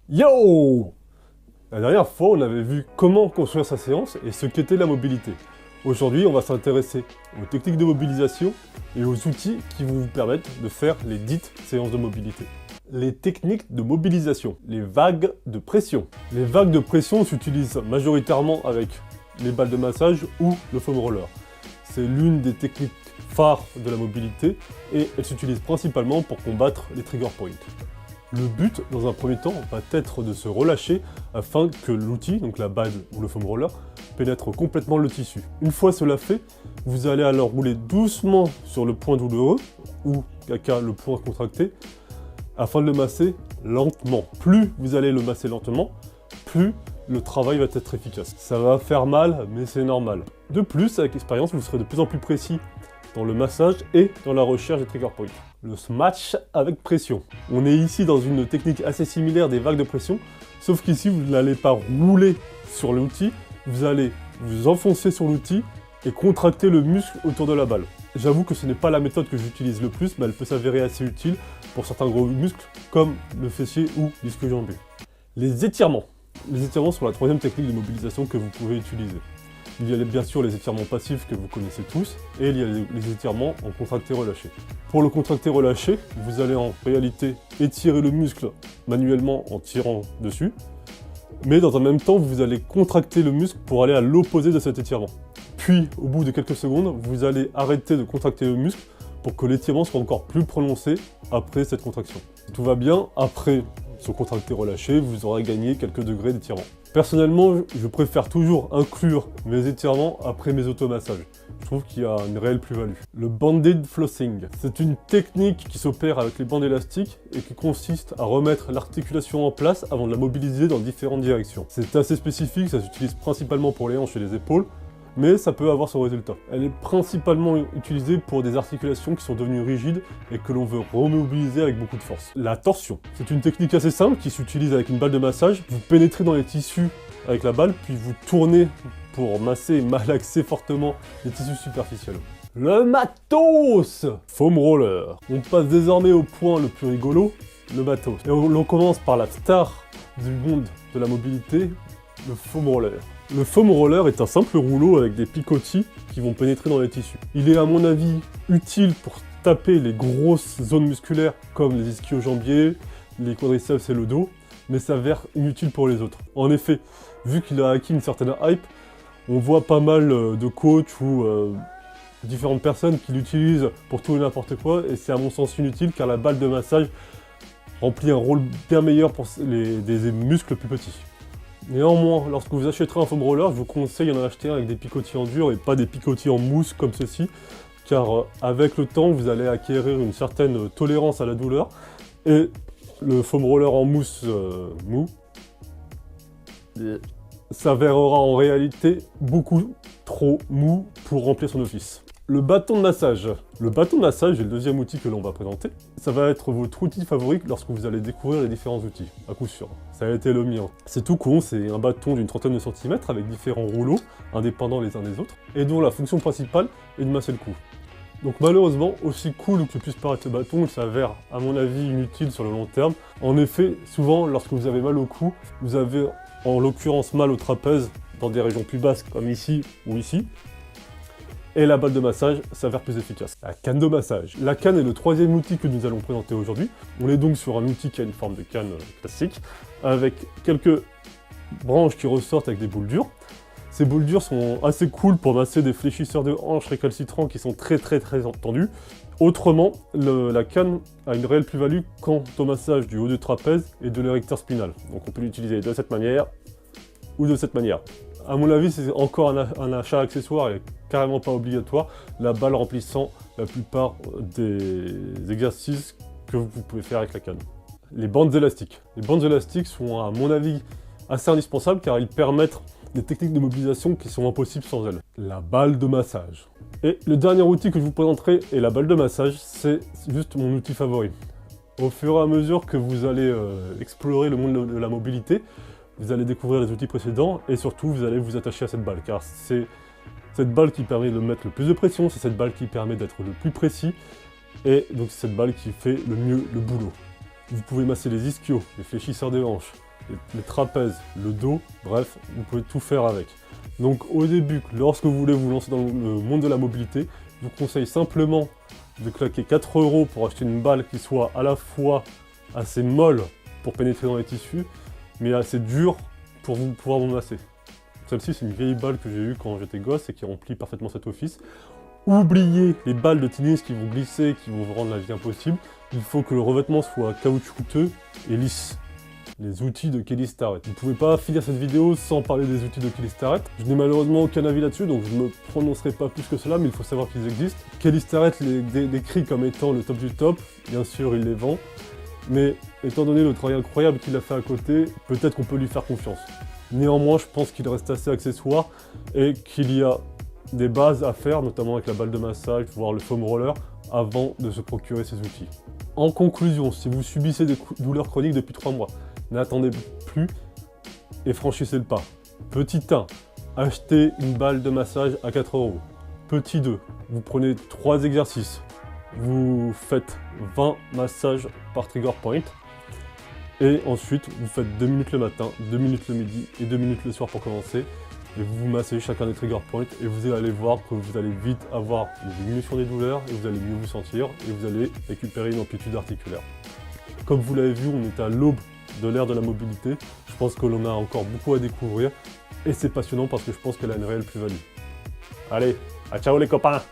Yo! La dernière fois, on avait vu comment construire sa séance et ce qu'était la mobilité. Aujourd'hui, on va s'intéresser aux techniques de mobilisation et aux outils qui vont vous permettre de faire les dites séances de mobilité. Les techniques de mobilisation, les vagues de pression. Les vagues de pression s'utilisent majoritairement avec les balles de massage ou le foam roller. C'est l'une des techniques phares de la mobilité et elle s'utilise principalement pour combattre les trigger points. Le but, dans un premier temps, va être de se relâcher afin que l'outil, donc la balle ou le foam roller, pénètre complètement le tissu. Une fois cela fait, vous allez alors rouler doucement sur le point douloureux, ou caca le point contracté, afin de le masser lentement. Plus vous allez le masser lentement, plus le travail va être efficace. Ça va faire mal, mais c'est normal. De plus, avec l'expérience, vous serez de plus en plus précis dans le massage et dans la recherche des trigger points. Le smash avec pression. On est ici dans une technique assez similaire des vagues de pression, sauf qu'ici vous n'allez pas rouler sur l'outil, vous allez vous enfoncer sur l'outil et contracter le muscle autour de la balle. J'avoue que ce n'est pas la méthode que j'utilise le plus, mais elle peut s'avérer assez utile pour certains gros muscles comme le fessier ou l'ischio-jambier. Les étirements. Les étirements sont la troisième technique de mobilisation que vous pouvez utiliser. Il y a bien sûr les étirements passifs que vous connaissez tous, et il y a les étirements en contracté-relâché. Pour le contracté-relâché, vous allez en réalité étirer le muscle manuellement en tirant dessus, mais dans un même temps, vous allez contracter le muscle pour aller à l'opposé de cet étirement. Puis, au bout de quelques secondes, vous allez arrêter de contracter le muscle pour que l'étirement soit encore plus prononcé après cette contraction. Si tout va bien, après ce contracté-relâché, vous aurez gagné quelques degrés d'étirement. Personnellement, je préfère toujours inclure mes étirements après mes automassages. Je trouve qu'il y a une réelle plus-value. Le banded flossing. C'est une technique qui s'opère avec les bandes élastiques et qui consiste à remettre l'articulation en place avant de la mobiliser dans différentes directions. C'est assez spécifique, ça s'utilise principalement pour les hanches et les épaules, mais ça peut avoir son résultat. Elle est principalement utilisée pour des articulations qui sont devenues rigides et que l'on veut remobiliser avec beaucoup de force. La torsion. C'est une technique assez simple qui s'utilise avec une balle de massage. Vous pénétrez dans les tissus avec la balle, puis vous tournez pour masser et malaxer fortement les tissus superficiels. Le matos! Foam roller. On passe désormais au point le plus rigolo, le matos. Et l'on commence par la star du monde de la mobilité, le foam roller. Le foam roller est un simple rouleau avec des picotis qui vont pénétrer dans les tissus. Il est à mon avis utile pour taper les grosses zones musculaires comme les ischio-jambiers, les quadriceps et le dos, mais s'avère inutile pour les autres. En effet, vu qu'il a acquis une certaine hype, on voit pas mal de coachs ou différentes personnes qui l'utilisent pour tout et n'importe quoi, et c'est à mon sens inutile car la balle de massage remplit un rôle bien meilleur pour des muscles plus petits. Néanmoins, lorsque vous achèterez un foam roller, je vous conseille d'en acheter un avec des picotis en dur et pas des picotis en mousse comme ceci, car avec le temps, vous allez acquérir une certaine tolérance à la douleur, et le foam roller en mousse mou s'avérera en réalité beaucoup trop mou pour remplir son office. Le bâton de massage. Le bâton de massage est le deuxième outil que l'on va présenter. Ça va être votre outil favori lorsque vous allez découvrir les différents outils, à coup sûr. Ça a été le mien. C'est tout con, c'est un bâton d'une trentaine de centimètres avec différents rouleaux, indépendants les uns des autres, et dont la fonction principale est de masser le cou. Donc malheureusement, aussi cool que puisse paraître le bâton, il s'avère à mon avis inutile sur le long terme. En effet, souvent lorsque vous avez mal au cou, vous avez en l'occurrence mal au trapèze, dans des régions plus basses comme ici ou ici, et la balle de massage s'avère plus efficace. La canne de massage. La canne est le troisième outil que nous allons présenter aujourd'hui. On est donc sur un outil qui a une forme de canne classique, avec quelques branches qui ressortent avec des boules dures. Ces boules dures sont assez cool pour masser des fléchisseurs de hanches récalcitrants qui sont très tendus. Autrement, la canne a une réelle plus-value quant au massage du haut du trapèze et de l'érecteur spinal. Donc on peut l'utiliser de cette manière ou de cette manière. À mon avis, c'est encore un achat accessoire et carrément pas obligatoire, la balle remplissant la plupart des exercices que vous pouvez faire avec la canne. Les bandes élastiques. Les bandes élastiques sont, à mon avis, assez indispensables car ils permettent des techniques de mobilisation qui sont impossibles sans elles. La balle de massage. Et le dernier outil que je vous présenterai est la balle de massage, c'est juste mon outil favori. Au fur et à mesure que vous allez explorer le monde de la mobilité, vous allez découvrir les outils précédents et surtout vous allez vous attacher à cette balle car c'est cette balle qui permet de mettre le plus de pression, c'est cette balle qui permet d'être le plus précis et donc c'est cette balle qui fait le mieux le boulot. Vous pouvez masser les ischios, les fléchisseurs des hanches, les trapèzes, le dos, bref, vous pouvez tout faire avec. Donc au début, lorsque vous voulez vous lancer dans le monde de la mobilité, je vous conseille simplement de claquer 4 € pour acheter une balle qui soit à la fois assez molle pour pénétrer dans les tissus, mais assez dure pour vous pouvoir vous masser. Celle-ci, c'est une vieille balle que j'ai eue quand j'étais gosse et qui remplit parfaitement cet office. Oubliez les balles de tennis qui vont glisser, qui vont vous rendre la vie impossible. Il faut que le revêtement soit caoutchouteux et lisse. Les outils de Kelly Starrett. Vous ne pouvez pas finir cette vidéo sans parler des outils de Kelly Starrett. Je n'ai malheureusement aucun avis là-dessus, donc je ne me prononcerai pas plus que cela, mais il faut savoir qu'ils existent. Kelly Starrett les décrit comme étant le top du top. Bien sûr, il les vend. Mais étant donné le travail incroyable qu'il a fait à côté, peut-être qu'on peut lui faire confiance. Néanmoins, je pense qu'il reste assez accessoire et qu'il y a des bases à faire, notamment avec la balle de massage, voire le foam roller, avant de se procurer ces outils. En conclusion, si vous subissez des douleurs chroniques depuis 3 mois, n'attendez plus et franchissez le pas. Petit 1, achetez une balle de massage à 4 €. Petit 2, vous prenez 3 exercices. Vous faites 20 massages par trigger point. Et ensuite, vous faites 2 minutes le matin, 2 minutes le midi et 2 minutes le soir pour commencer. Et vous vous massez chacun des trigger points et vous allez voir que vous allez vite avoir une diminution des douleurs et vous allez mieux vous sentir et vous allez récupérer une amplitude articulaire. Comme vous l'avez vu, on est à l'aube de l'ère de la mobilité. Je pense que l'on a encore beaucoup à découvrir et c'est passionnant parce que je pense qu'elle a une réelle plus-value. Allez, à ciao les copains!